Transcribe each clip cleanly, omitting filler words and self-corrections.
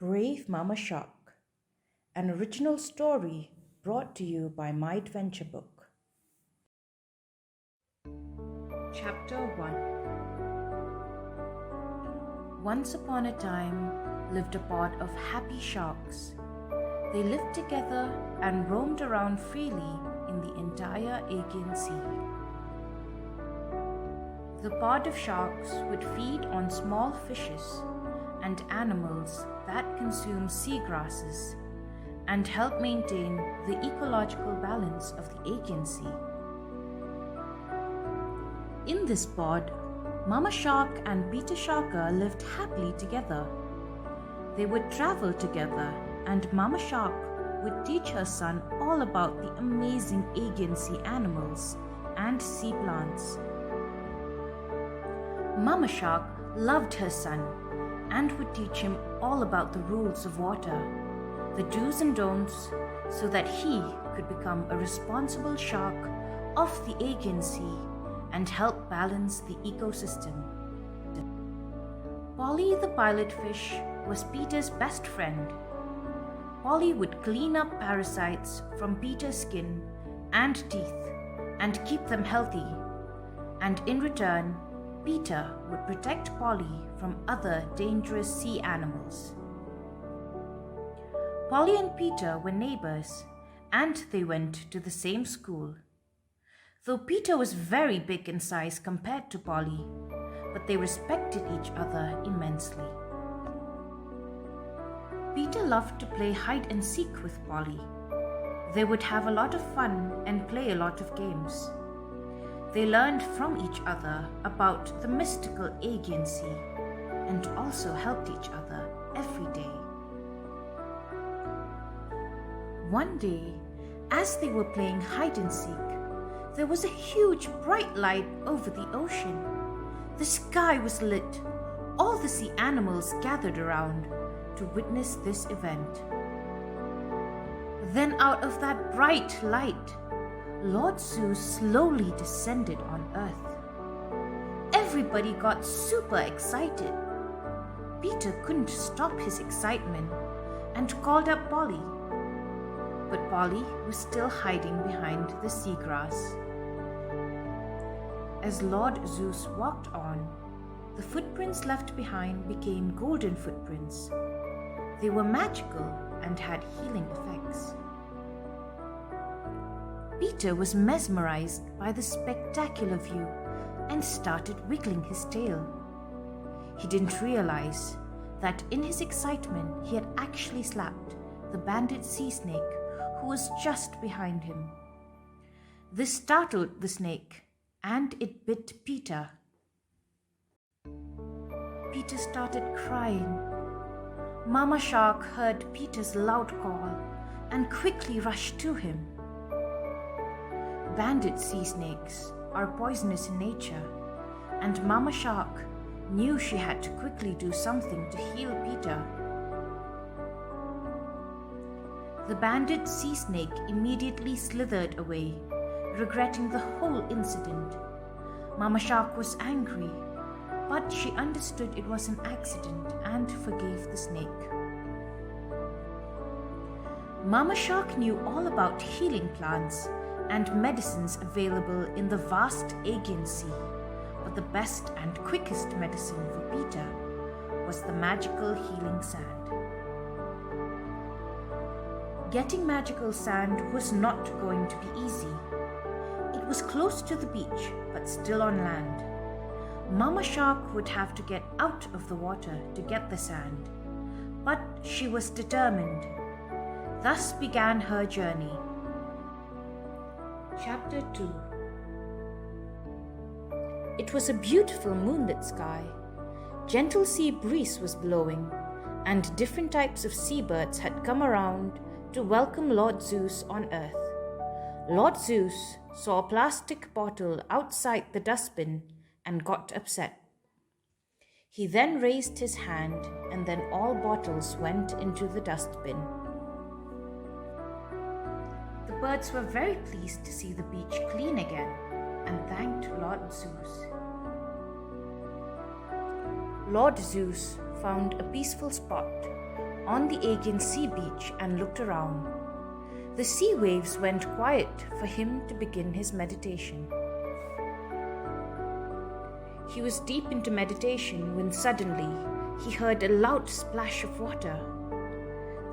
Brave Mama Shark, an original story brought to you by My Adventure Book. Chapter 1. Once upon a time lived a pod of happy sharks. They lived together and roamed around freely in the entire Aegean Sea. The pod of sharks would feed on small fishes and animals that consume seagrasses and help maintain the ecological balance of the Aegean Sea. In this pod, Mama Shark and Peter Sharker lived happily together. They would travel together, and Mama Shark would teach her son all about the amazing Aegean Sea animals and sea plants. Mama Shark loved her son and would teach him all about the rules of water, the do's and don'ts, so that he could become a responsible shark of the Aegean Sea and help balance the ecosystem. Polly the pilot fish was Peter's best friend. Polly would clean up parasites from Peter's skin and teeth and keep them healthy, and in return, Peter would protect Polly from other dangerous sea animals. Polly and Peter were neighbors, and they went to the same school. Though Peter was very big in size compared to Polly, but they respected each other immensely. Peter loved to play hide and seek with Polly. They would have a lot of fun and play a lot of games. They learned from each other about the mystical Aegean Sea and also helped each other every day. One day, as they were playing hide and seek, there was a huge bright light over the ocean. The sky was lit. All the sea animals gathered around to witness this event. Then out of that bright light, Lord Zeus slowly descended on Earth. Everybody got super excited. Peter couldn't stop his excitement and called up Polly. But Polly was still hiding behind the seagrass. As Lord Zeus walked on, the footprints left behind became golden footprints. They were magical and had healing effects. Peter was mesmerized by the spectacular view and started wiggling his tail. He didn't realize that in his excitement he had actually slapped the banded sea snake who was just behind him. This startled the snake and it bit Peter. Peter started crying. Mama Shark heard Peter's loud call and quickly rushed to him. Banded sea snakes are poisonous in nature, and Mama Shark knew she had to quickly do something to heal Peter. The banded sea snake immediately slithered away, regretting the whole incident. Mama Shark was angry, but she understood it was an accident and forgave the snake. Mama Shark knew all about healing plants and medicines available in the vast Aegean Sea, but the best and quickest medicine for Peter was the magical healing sand. Getting magical sand was not going to be easy. It was close to the beach, but still on land. Mama Shark would have to get out of the water to get the sand, but she was determined. Thus began her journey. Chapter 2. It was a beautiful moonlit sky. Gentle sea breeze was blowing, and different types of seabirds had come around to welcome Lord Zeus on Earth. Lord Zeus saw a plastic bottle outside the dustbin and got upset. He then raised his hand, and then all bottles went into the dustbin. The birds were very pleased to see the beach clean again and thanked Lord Zeus. Lord Zeus found a peaceful spot on the Aegean sea beach and looked around. The sea waves went quiet for him to begin his meditation. He was deep into meditation when suddenly he heard a loud splash of water.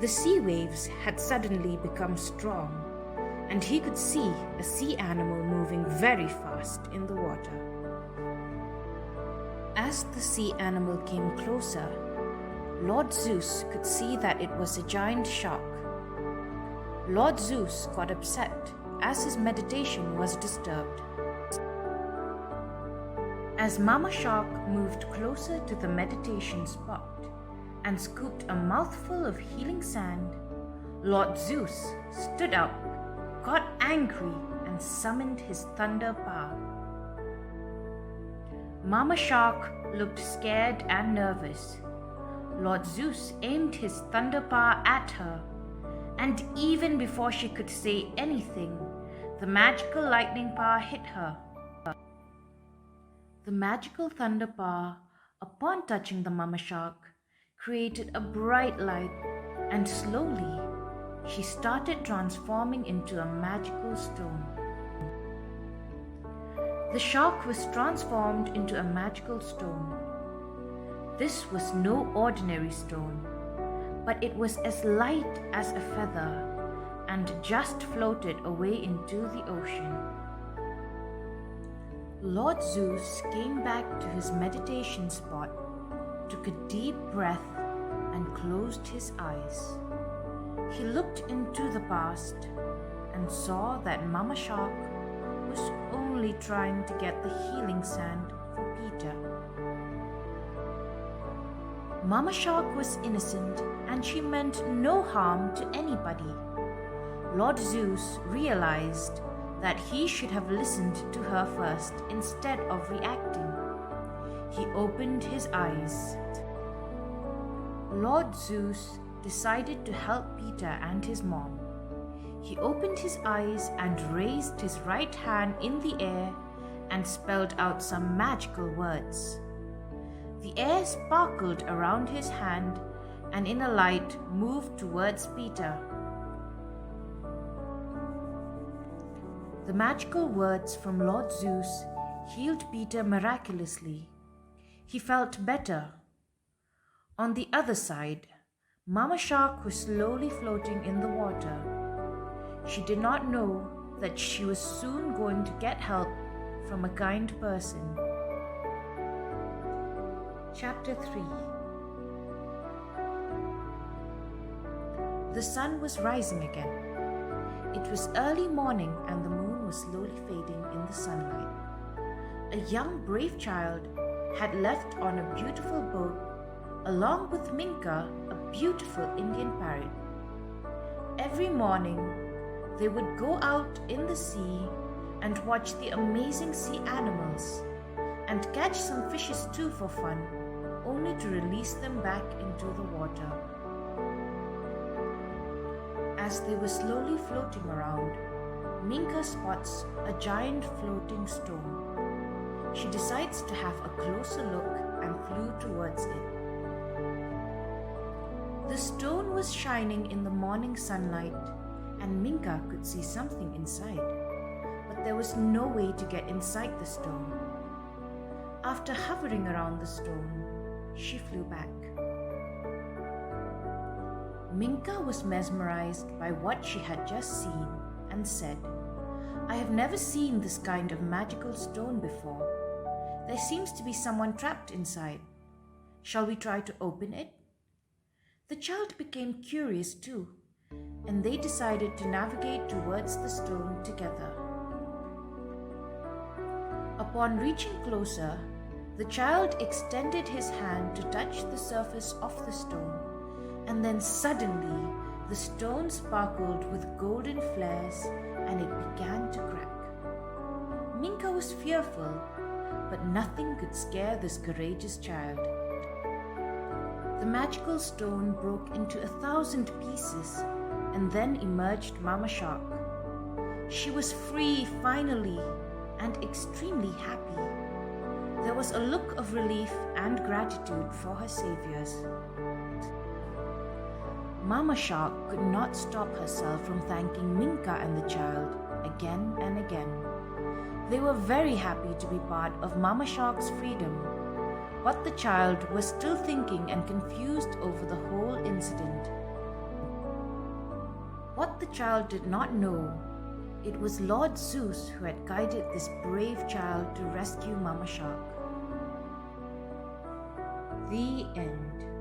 The sea waves had suddenly become strong, and he could see a sea animal moving very fast in the water. As the sea animal came closer, Lord Zeus could see that it was a giant shark. Lord Zeus got upset as his meditation was disturbed. As Momma Shark moved closer to the meditation spot and scooped a mouthful of healing sand, Lord Zeus stood up, got angry, and summoned his thunder power. Momma Shark looked scared and nervous. Lord Zeus aimed his thunder power at her, and even before she could say anything, the magical lightning power hit her. The magical thunder power, upon touching the Momma Shark, created a bright light, and slowly she started transforming into a magical stone. The shark was transformed into a magical stone. This was no ordinary stone, but it was as light as a feather and just floated away into the ocean. Lord Zeus came back to his meditation spot, took a deep breath, and closed his eyes. He looked into the past and saw that Momma Shark was only trying to get the healing sand for Peter. Momma Shark was innocent and she meant no harm to anybody. Lord Zeus realized that he should have listened to her first instead of reacting. He opened his eyes. Lord Zeus decided to help Peter and his mom. He opened his eyes and raised his right hand in the air and spelled out some magical words. The air sparkled around his hand and in a light moved towards Peter. The magical words from Lord Zeus healed Peter miraculously. He felt better. On the other side, Momma Shark was slowly floating in the water. She did not know that she was soon going to get help from a kind person. Chapter 3. The sun was rising again. It was early morning and the moon was slowly fading in the sunlight. A young brave child had left on a beautiful boat along with Minka, a beautiful Indian parrot. Every morning, they would go out in the sea and watch the amazing sea animals and catch some fishes too for fun, only to release them back into the water. As they were slowly floating around, Minka spots a giant floating stone. She decides to have a closer look and flew towards it. The stone was shining in the morning sunlight, and Minka could see something inside, but there was no way to get inside the stone. After hovering around the stone, she flew back. Minka was mesmerized by what she had just seen and said, "I have never seen this kind of magical stone before. There seems to be someone trapped inside. Shall we try to open it?" The child became curious too, and they decided to navigate towards the stone together. Upon reaching closer, the child extended his hand to touch the surface of the stone, and then suddenly the stone sparkled with golden flares and it began to crack. Minka was fearful, but nothing could scare this courageous child. The magical stone broke into 1,000 pieces, and then emerged Momma Shark. She was free finally and extremely happy. There was a look of relief and gratitude for her saviors. Mamma Shark could not stop herself from thanking Minka and the child again and again. They were very happy to be part of Mamma Shark's freedom, but the child was still thinking and confused over the whole incident. What the child did not know, it was Lord Zeus who had guided this brave child to rescue Mamma Shark. The end.